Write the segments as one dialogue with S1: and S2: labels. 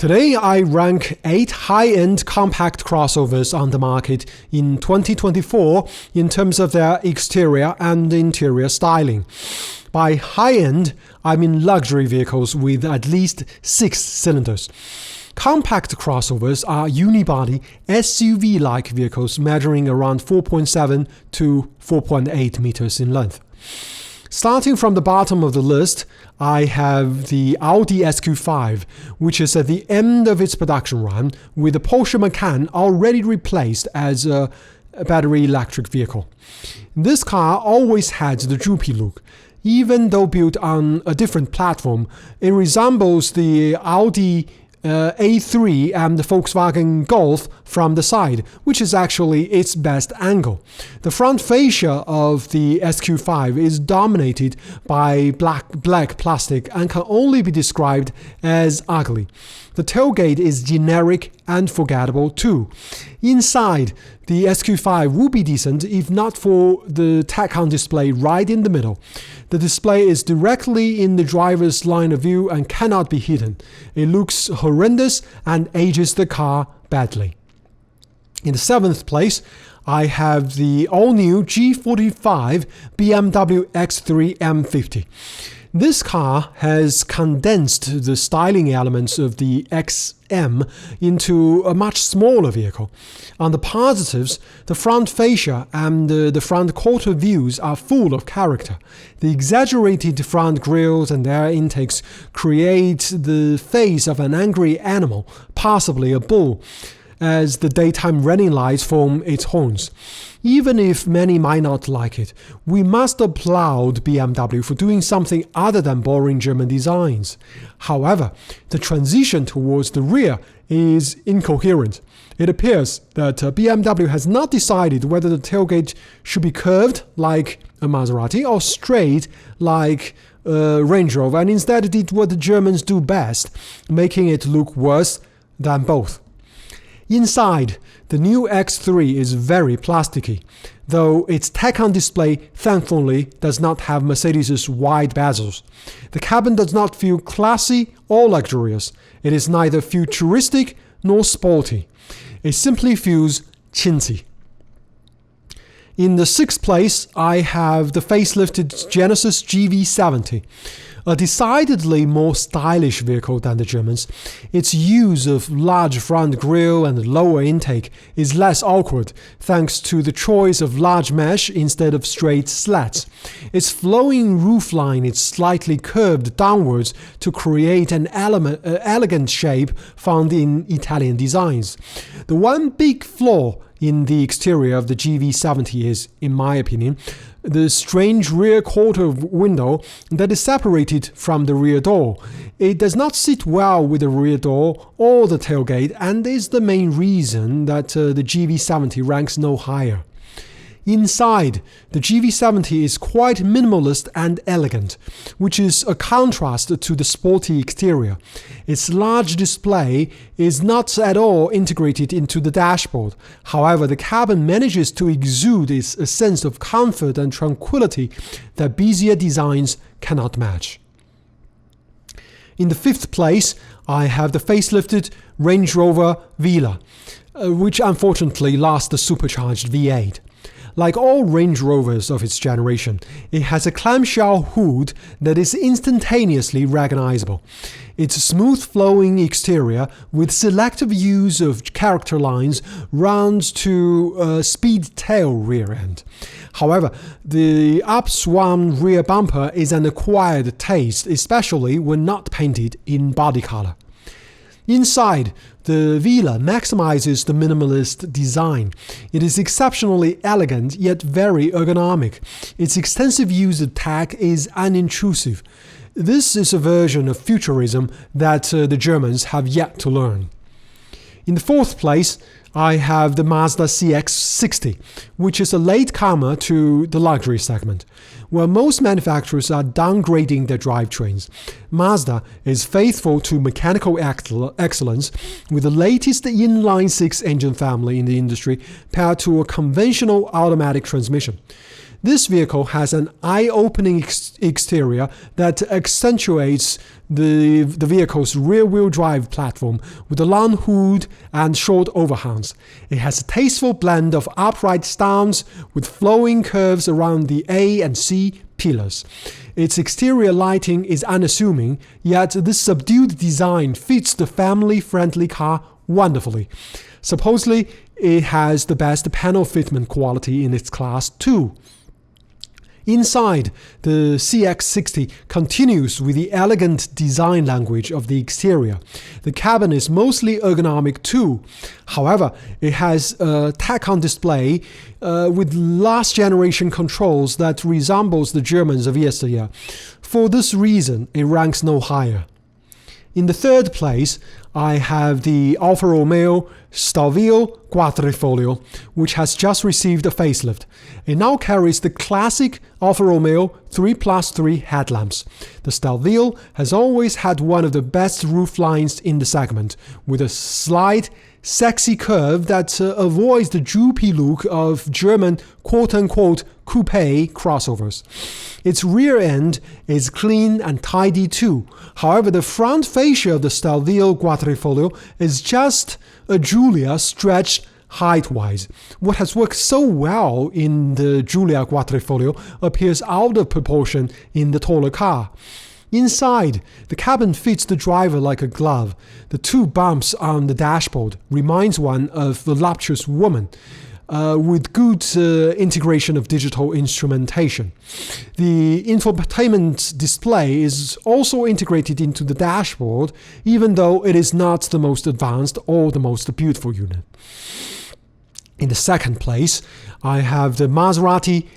S1: Today, I rank 8 high-end compact crossovers on the market in 2024 in terms of their exterior and interior styling. By high-end, I mean luxury vehicles with at least 6 cylinders. Compact crossovers are unibody, SUV-like vehicles measuring around 4.7 to 4.8 meters in length. Starting from the bottom of the list, I have the Audi SQ5, which is at the end of its production run, with the Porsche Macan already replaced as a battery electric vehicle. This car always had the droopy look. Even though built on a different platform, it resembles the Audi A3 and the Volkswagen Golf from the side, which is actually its best angle. The front fascia of the SQ5 is dominated by black plastic and can only be described as ugly. The tailgate is generic and forgettable too. Inside, the SQ5 would be decent if not for the tech-on display right in the middle. The display is directly in the driver's line of view and cannot be hidden. It looks horrendous and ages the car badly. In the 7th place, I have the all-new G45 BMW X3 M50. This car has condensed the styling elements of the XM into a much smaller vehicle. On the positives, the front fascia and the front quarter views are full of character. The exaggerated front grilles and air intakes create the face of an angry animal, possibly a bull, as the daytime running lights form its horns. Even if many might not like it, we must applaud BMW for doing something other than boring German designs. However, the transition towards the rear is incoherent. It appears that BMW has not decided whether the tailgate should be curved like a Maserati or straight like a Range Rover, and instead did what the Germans do best, making it look worse than both. Inside, the new X3 is very plasticky, though its tech-on display thankfully does not have Mercedes' wide bezels. The cabin does not feel classy or luxurious. It is neither futuristic nor sporty. It simply feels chintzy. In the 6th place, I have the facelifted Genesis GV70. A decidedly more stylish vehicle than the Germans, its use of large front grille and lower intake is less awkward thanks to the choice of large mesh instead of straight slats. Its flowing roofline is slightly curved downwards to create an elegant shape found in Italian designs. The one big flaw in the exterior of the GV70 is, in my opinion, the strange rear quarter window that is separated from the rear door. It does not sit well with the rear door or the tailgate and is the main reason that the GV70 ranks no higher. Inside, the GV70 is quite minimalist and elegant, which is a contrast to the sporty exterior. Its large display is not at all integrated into the dashboard. However, the cabin manages to exude a sense of comfort and tranquility that busier designs cannot match. In the 5th place, I have the facelifted Range Rover Velar, which unfortunately lost the supercharged V8. Like all Range Rovers of its generation, it has a clamshell hood that is instantaneously recognizable. Its smooth-flowing exterior, with selective use of character lines, runs to a speed-tail rear end. However, the upswung rear bumper is an acquired taste, especially when not painted in body color. Inside, the Velar maximizes the minimalist design. It is exceptionally elegant yet very ergonomic. Its extensive use of tech is unintrusive. This is a version of futurism that the Germans have yet to learn. In the 4th place, I have the Mazda CX-60, which is a latecomer to the luxury segment. While most manufacturers are downgrading their drivetrains, Mazda is faithful to mechanical excellence with the latest inline-six engine family in the industry paired to a conventional automatic transmission. This vehicle has an eye-opening exterior that accentuates the vehicle's rear-wheel drive platform with a long hood and short overhangs. It has a tasteful blend of upright stance with flowing curves around the A and C pillars. Its exterior lighting is unassuming, yet this subdued design fits the family-friendly car wonderfully. Supposedly, it has the best panel fitment quality in its class too. Inside, the CX-60 continues with the elegant design language of the exterior. The cabin is mostly ergonomic too. However, it has a tack-on display with last-generation controls that resembles the Germans of yesteryear. For this reason, it ranks no higher. In the third place, I have the Alfa Romeo Stelvio Quadrifoglio, which has just received a facelift. It now carries the classic Alfa Romeo 3+3 headlamps. The Stelvio has always had one of the best roof lines in the segment, with a slight, sexy curve that avoids the droopy look of German quote-unquote coupe crossovers. Its rear end is clean and tidy too. However, the front fascia of the Stelvio Quadrifoglio is just a Giulia stretched height-wise. What has worked so well in the Giulia Quadrifoglio appears out of proportion in the taller car. Inside, the cabin fits the driver like a glove. The two bumps on the dashboard reminds one of a voluptuous woman, with good integration of digital instrumentation. The infotainment display is also integrated into the dashboard, even though it is not the most advanced or the most beautiful unit. In the second place, I have the Maserati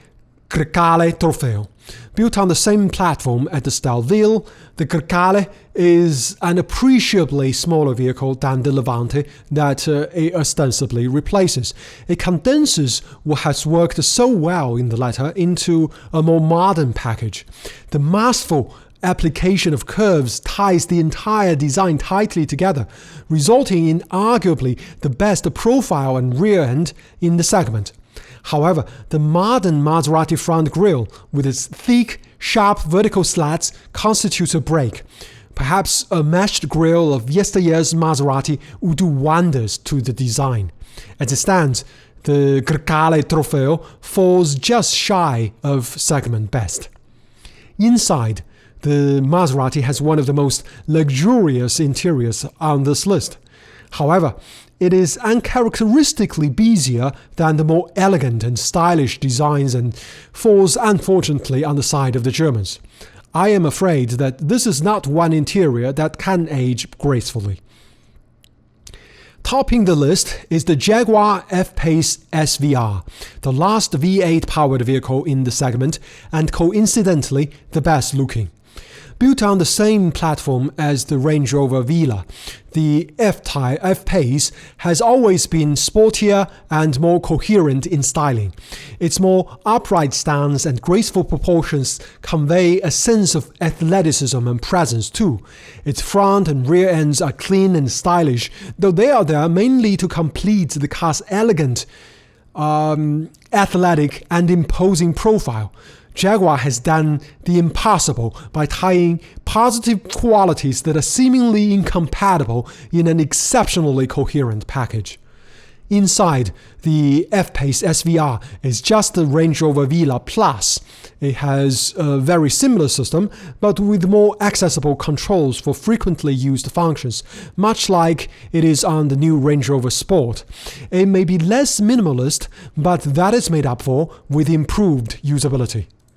S1: Grecale Trofeo. Built on the same platform as the Stelvio, the Grecale is an appreciably smaller vehicle than the Levante that it ostensibly replaces. It condenses what has worked so well in the latter into a more modern package. The masterful application of curves ties the entire design tightly together, resulting in arguably the best profile and rear end in the segment. However, the modern Maserati front grille, with its thick, sharp vertical slats, constitutes a break. Perhaps a meshed grille of yesteryear's Maserati would do wonders to the design. As it stands, the Grecale Trofeo falls just shy of segment best. Inside, the Maserati has one of the most luxurious interiors on this list. However, it is uncharacteristically busier than the more elegant and stylish designs and falls unfortunately on the side of the Germans. I am afraid that this is not one interior that can age gracefully. Topping the list is the Jaguar F-Pace SVR, the last V8 powered vehicle in the segment and coincidentally the best looking. Built on the same platform as the Range Rover Velar, the F-Pace has always been sportier and more coherent in styling. Its more upright stance and graceful proportions convey a sense of athleticism and presence too. Its front and rear ends are clean and stylish, though they are there mainly to complete the car's elegant, athletic and imposing profile. Jaguar has done the impossible by tying positive qualities that are seemingly incompatible in an exceptionally coherent package. Inside, the F-Pace SVR is just the Range Rover Velar Plus. It has a very similar system, but with more accessible controls for frequently used functions, much like it is on the new Range Rover Sport. It may be less minimalist, but that is made up for with improved usability.